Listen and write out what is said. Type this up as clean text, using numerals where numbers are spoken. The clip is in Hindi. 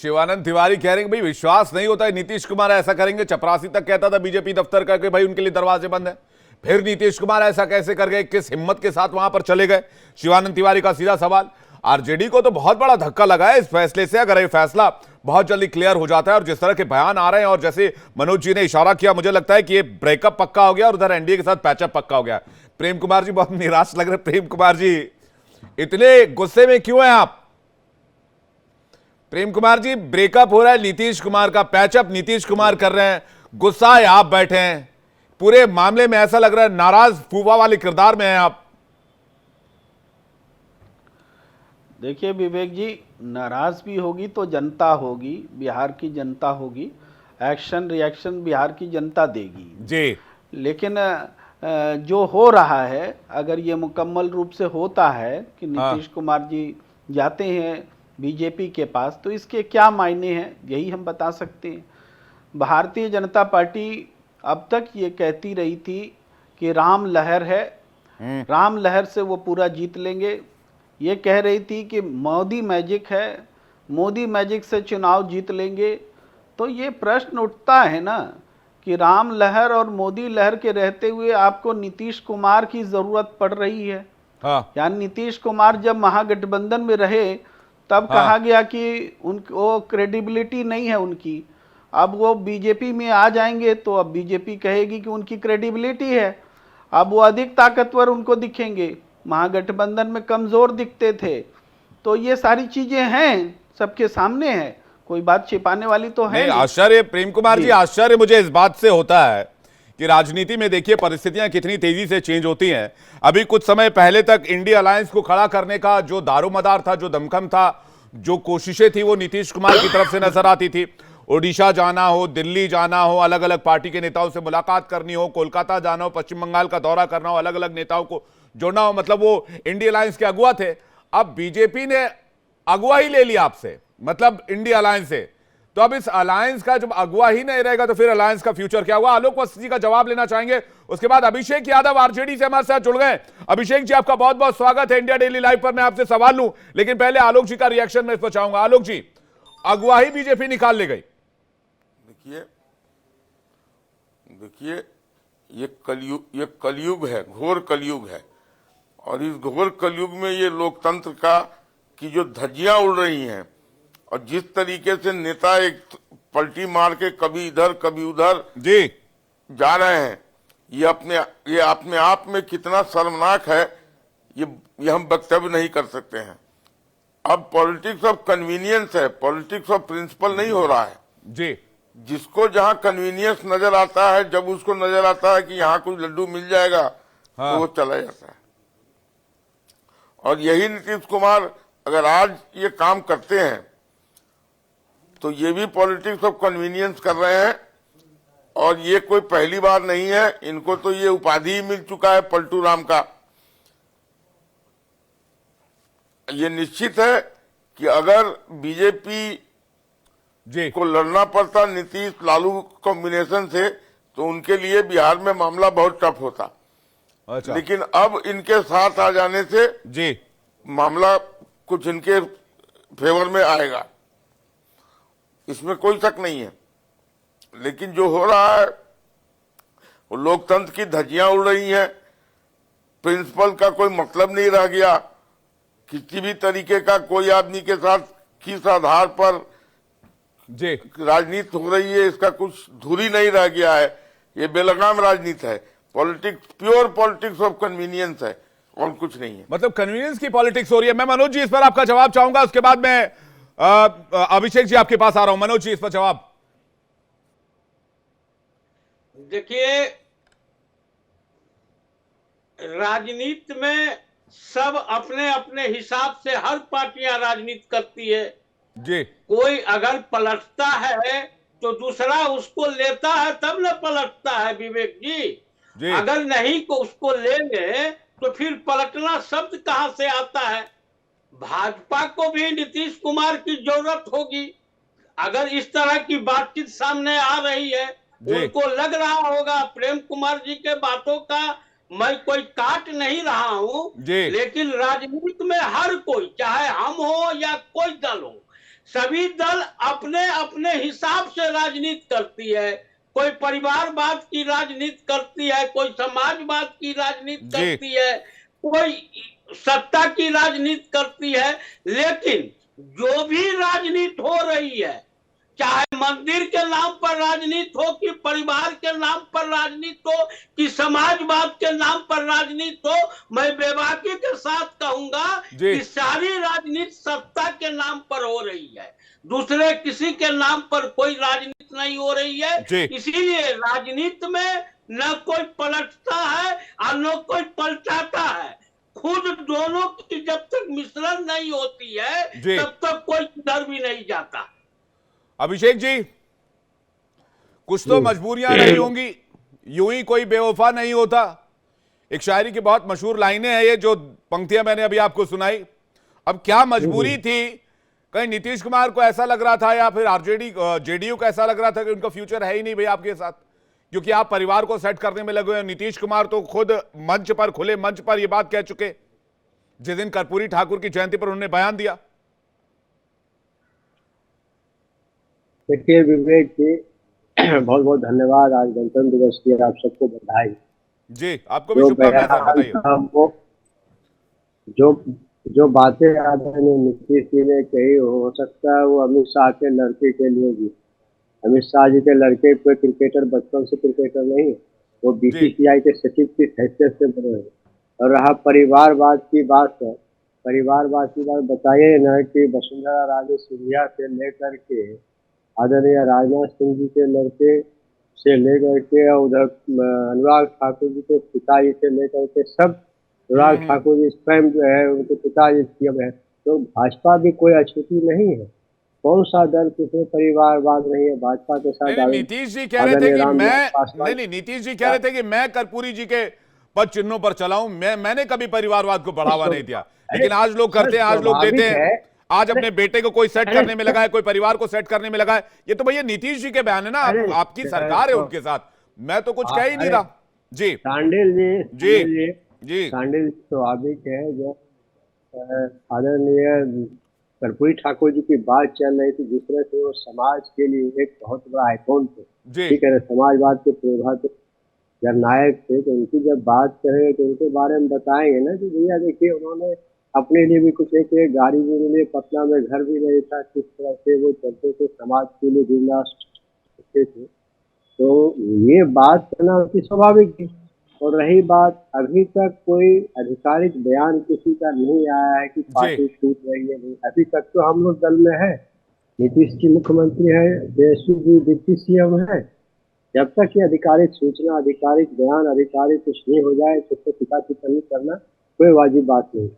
शिवानंद तिवारी कह रहे हैं कि भाई विश्वास नहीं होता है नीतीश कुमार ऐसा करेंगे। चपरासी तक कहता था बीजेपी दफ्तर का कि भाई उनके लिए दरवाजे बंद है। फिर नीतीश कुमार ऐसा कैसे कर गए, किस हिम्मत के साथ वहां पर चले गए? शिवानंद तिवारी का सीधा सवाल। आरजेडी को तो बहुत बड़ा धक्का लगा है इस फैसले से। अगर ये फैसला बहुत जल्दी क्लियर हो जाता है और जिस तरह के बयान आ रहे हैं और जैसे मनोज जी ने इशारा किया, मुझे लगता है कि ये ब्रेकअप पक्का हो गया और उधर एनडीए के साथ पैचअप पक्का हो गया। प्रेम कुमार जी बहुत निराश लग रहे। प्रेम कुमार जी इतने गुस्से में क्यों हैं आप? प्रेम कुमार जी, ब्रेकअप हो रहा है, नीतीश कुमार का पैचअप नीतीश कुमार कर रहे हैं, गुस्सा है, आप बैठे हैं। पूरे मामले में ऐसा लग रहा है नाराज फूफा वाले किरदार में हैं आप। देखिए विवेक जी, नाराज भी होगी तो जनता होगी, बिहार की जनता होगी। एक्शन रिएक्शन बिहार की जनता देगी जी। लेकिन जो हो रहा है, अगर ये मुकम्मल रूप से होता है कि नीतीश कुमार जी जाते हैं बीजेपी के पास, तो इसके क्या मायने हैं यही हम बता सकते हैं। भारतीय जनता पार्टी अब तक ये कहती रही थी कि राम लहर है, राम लहर से वो पूरा जीत लेंगे। ये कह रही थी कि मोदी मैजिक है, मोदी मैजिक से चुनाव जीत लेंगे। तो ये प्रश्न उठता है ना कि राम लहर और मोदी लहर के रहते हुए आपको नीतीश कुमार की ज़रूरत पड़ रही है। यानी नीतीश कुमार जब महागठबंधन में रहे तब कहा गया कि उनको क्रेडिबिलिटी नहीं है उनकी। अब वो बीजेपी में आ जाएंगे तो अब बीजेपी कहेगी कि उनकी क्रेडिबिलिटी है। अब वो अधिक ताकतवर उनको दिखेंगे, महागठबंधन में कमज़ोर दिखते थे। तो ये सारी चीज़ें हैं, सबके सामने है, कोई बात छिपाने वाली तो है नहीं। आश्चर्य प्रेम कुमार जी, आश्चर्य मुझे इस बात से होता है कि राजनीति में देखिए परिस्थितियां कितनी तेजी से चेंज होती हैं। अभी कुछ समय पहले तक इंडिया अलायंस को खड़ा करने का जो दारोमदार था, जो दमखम था, जो कोशिशें थी, वो नीतीश कुमार की तरफ से नजर आती थी। ओडिशा जाना हो, दिल्ली जाना हो, अलग अलग पार्टी के नेताओं से मुलाकात करनी हो, कोलकाता जाना हो, पश्चिम बंगाल का दौरा करना हो, अलग अलग नेताओं को जोड़ना हो, मतलब वो इंडिया अलायंस के अगुआ थे। अब बीजेपी ने अगुवा ही ले लिया आपसे, मतलब इंडिया अलायंस से। तो अब इस अलायंस का जब अगुवा ही नहीं रहेगा तो फिर अलायंस का फ्यूचर क्या हुआ? आलोक वत्स जी का जवाब लेना चाहेंगे। उसके बाद अभिषेक यादव आरजेडी से हमारे साथ जुड़ गए। अभिषेक जी, आपका बहुत बहुत स्वागत है इंडिया डेली लाइव पर। मैं आपसे सवाल लूं लेकिन पहले आलोक जी का रिएक्शन मैं इस पर चाहूंगा। आलोक जी, अगुवा ही बीजेपी निकाल ले गई। देखिए ये कलयुग है, घोर कलयुग है। और इस घोर कलयुग में ये लोकतंत्र का की जो धज्जियां उड़ रही हैं और जिस तरीके से नेता एक पलटी मार के कभी इधर कभी उधर जी जा रहे हैं, ये अपने आप में कितना शर्मनाक है, ये हम वक्तव्य नहीं कर सकते हैं। अब पॉलिटिक्स ऑफ कन्वीनियंस है, पॉलिटिक्स ऑफ प्रिंसिपल नहीं हो रहा है जी। जिसको जहां कन्वीनियंस नजर आता है, जब उसको नजर आता है कि यहाँ कुछ लड्डू मिल जाएगा तो वो चला जाता है। और यही नीतीश कुमार अगर आज ये काम करते हैं तो ये भी पॉलिटिक्स ऑफ कन्वीनियंस कर रहे हैं। और ये कोई पहली बार नहीं है, इनको तो ये उपाधि ही मिल चुका है पलटू राम का। ये निश्चित है कि अगर बीजेपी जी को लड़ना पड़ता नीतीश लालू कॉम्बिनेशन से तो उनके लिए बिहार में मामला बहुत टफ होता। अच्छा। लेकिन अब इनके साथ आ जाने से जी मामला कुछ इनके फेवर में आएगा, इसमें कोई शक नहीं है। लेकिन जो हो रहा है वो लोकतंत्र की धज्जियां उड़ रही हैं, प्रिंसिपल का कोई मतलब नहीं रह गया। किसी भी तरीके का कोई आदमी के साथ किस आधार पर जी राजनीति हो रही है, इसका कुछ धुरी नहीं रह गया है। ये बेलगाम राजनीति है, politics, pure politics of convenience है और कुछ नहीं है। मतलब कन्वीनियंस की पॉलिटिक्स हो रही है। मैं मनोज जी इस पर आपका जवाब चाहूंगा, उसके बाद मैं अभिषेक जी आपके पास आ रहा हूं। मनोज जी इस पर जवाब। देखिए, राजनीति में सब अपने अपने हिसाब से हर पार्टियां राजनीति करती है जी। कोई अगर पलटता है तो दूसरा उसको लेता है तब न पलटता है विवेक जी। अगर नहीं को उसको लेंगे तो फिर पलटना शब्द कहां से आता है? भाजपा को भी नीतीश कुमार की जरूरत होगी। अगर इस तरह की बातचीत सामने आ रही है, उनको लग रहा होगा, प्रेम कुमार जी के बातों का मैं कोई काट नहीं रहा हूं, लेकिन राजनीति में हर कोई, चाहे हम हो या कोई दल हो, सभी दल अपने अपने हिसाब से राजनीति करती है। कोई परिवारवाद की राजनीति करती है, कोई समाजवाद की राजनीति करती है, कोई सत्ता की राजनीति करती है। लेकिन जो भी राजनीति हो रही है, चाहे मंदिर के नाम पर राजनीति हो, कि परिवार के नाम पर राजनीति हो, कि समाजवाद के नाम पर राजनीति हो, मैं बेबाकी के साथ कहूंगा कि सारी राजनीति सत्ता के नाम पर हो रही है। दूसरे किसी के नाम पर कोई राजनीति नहीं हो रही है। इसीलिए राजनीति में न कोई पलटता है और न कोई पलटाता है। खुद दोनों की जब तक मिश्रण नहीं होती है तब तक कोई किधर भी नहीं जाता। अभिषेक जी, कुछ तो मजबूरियां रही होंगी, यूं ही कोई बेवफा नहीं होता। एक शायरी की बहुत मशहूर लाइनें हैं, ये जो पंक्तियां मैंने अभी आपको सुनाई। अब क्या मजबूरी थी? कहीं नीतीश कुमार को ऐसा लग रहा था या फिर आरजेडी जेडीयू को ऐसा लग रहा था कि उनका फ्यूचर है ही नहीं भाई आपके साथ, क्योंकि आप परिवार को सेट करने में लगे हुए। नीतीश कुमार तो खुद मंच पर, खुले मंच पर यह बात कह चुके जिस दिन कर्पूरी ठाकुर की जयंती पर उन्होंने बयान दिया। देखिए विवेक जी, बहुत बहुत धन्यवाद। आज गणतंत्र दिवस की आप सबको बधाई। जी, आपको भी शुभकामनाएं सर, बताइए। जो बातें आदरणीय नीतीश जी ने कही, हो सकता है वो अमित शाह के लड़के के लिए भी। अमित शाह जी के लड़के कोई क्रिकेटर बचपन से क्रिकेटर नहीं, वो बीसीसीआई के सचिव की हैसियत से बने हैं। और रहा परिवारवाद की बात है, परिवारवाद की बात बताइए ना कि वसुंधरा राजे सिंधिया से लेकर के आदरणीय राजनाथ सिंह जी के लड़के से लेकर के उधर अनुराग ठाकुर जी के पिताजी से लेकर के सब, अनुराग ठाकुर जी स्वयं जो है उनके पिताजी सीएम है। तो भाजपा भी कोई अछूती नहीं है। कौन सा दल किसी परिवारवाद नहीं है भाजपा के साथ। नीतीश जी कह रहे थे कि मैं नीतीश जी कह रहे थे कि मैं कर्पूरी जी के पद चिन्हों पर चलाऊं, मैंने कभी परिवारवाद को बढ़ावा नहीं दिया। लेकिन आज लोग करते हैं, आज लोग देते हैं। आज अपने बेटे को कोई सेट करने में लगा है, कोई परिवार को सेट करने में लगा है। ये तो भैया नीतीश जी के बयान है ना, आपकी सरकार है उनके साथ, मैं तो कुछ कह ही नहीं रहा। जी सांडिल जी, जी सांडिल स्वाभाविक है। जो आदरणीय कर्पूरी ठाकुर जी की बात चल रही थी, दूसरे से वो समाज के लिए एक बहुत बड़ा आइकॉन थे। ठीक है, समाजवाद के प्रभाव जननायक थे। तो उनकी जब बात करें तो उनके बारे में बताएंगे ना कि भैया देखिए उन्होंने अपने लिए भी कुछ एक गाड़ी भी मिली, पटना में घर भी नहीं था, किस तरह से वो चलते थे, समाज के लिए जिंदा थे। तो ये बात करना उनकी स्वाभाविक थी। और रही बात, अभी तक कोई आधिकारिक बयान किसी का नहीं आया है कि पार्टी टूट रही है। नहीं, अभी तक तो हम लोग दल में है, नीतीश जी मुख्यमंत्री है, तेजस्वी जी डिप्टी सीएम है। जब तक ये आधिकारिक सूचना, आधिकारिक बयान, आधिकारिक कुछ नहीं हो जाए तब तक टिप्पणी करना कोई वाजिब बात नहीं।